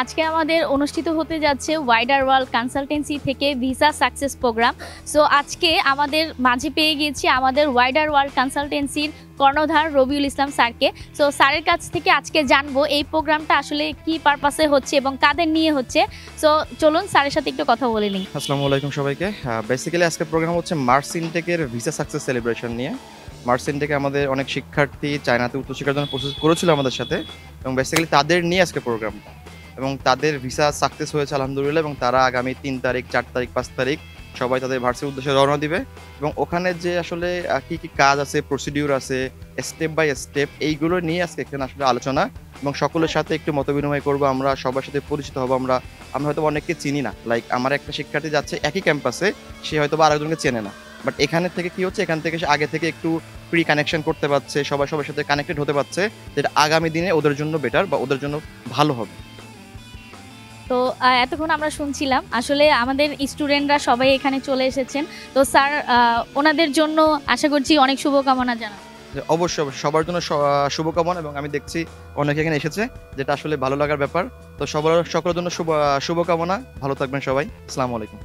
আজকে আমাদের অনুষ্ঠিত হতে যাচ্ছে ওয়াইডার ওয়ার্ল্ড কনসালটেন্সি থেকে ভিসা সাকসেস প্রোগ্রাম। সো আজকে আমাদের মাঝে পেয়ে গিয়েছি আমাদের ওয়াইডার ওয়ার্ল্ড কনসালটেন্সির কর্ণধার রবিউল ইসলাম স্যারকে। সো স্যারের কাছ থেকে আজকে জানবো এই প্রোগ্রামটা আসলে কি পারপাসে হচ্ছে এবং কাদের নিয়ে হচ্ছে। সো চলুন স্যারের সাথে একটু কথা বলে নিই। আসসালামু আলাইকুম সবাইকে। বেসিক্যালি আজকের প্রোগ্রাম হচ্ছে মার্স ইনটেকের ভিসা সাকসেস সেলিব্রেশন নিয়ে। মার্স ইনটেকে আমাদের অনেক শিক্ষার্থী চায়নাতে উচ্চশিক্ষার জন্য প্রসেস করেছিল আমাদের সাথে, এবং বেসিক্যালি তাদের নিয়ে আজকে প্রোগ্রামটা, এবং তাদের ভিসা সাকসেস হয়েছে আলহামদুলিল্লাহ। এবং তারা আগামী 3 তারিখ 4 তারিখ 5 তারিখ সবাই তাদের ভার্সিটির উদ্দেশ্যে রওনা দিবে। এবং ওখানে যে আসলে কী কী কাজ আছে, প্রসিডিউর আছে, স্টেপ বাই স্টেপ, এইগুলো নিয়ে আজকে এখানে আসলে আলোচনা, এবং সকলের সাথে একটু মতবিনিময় করবো। আমরা সবার সাথে পরিচিত হবো। আমরা হয়তো অনেককে চিনি না, লাইক আমার একটা শিক্ষার্থী যাচ্ছে একই ক্যাম্পাসে, সে হয়তো বা আরেকজনকে চেনে না, বাট এখানে থেকে কি হচ্ছে, এখান থেকে সে আগে থেকে একটু প্রি কানেকশন করতে পারছে, সবার সাথে কানেক্টেড হতে পারছে, যেটা আগামী দিনে ওদের জন্য বেটার বা ওদের জন্য ভালো হবে। তো এতক্ষণ আমরা শুনছিলাম আসলে আমাদের স্টুডেন্টরা সবাই এখানে চলে এসেছেন। তো স্যার ওনাদের জন্য আশা করছি অনেক শুভকামনা জানান। অবশ্যই সবার জন্য শুভকামনা, এবং আমি দেখছি অনেকে এখানে এসেছে, যেটা আসলে ভালো লাগার ব্যাপার। তো সকলের জন্য শুভকামনা। ভালো থাকবেন সবাই। আসসালামু আলাইকুম।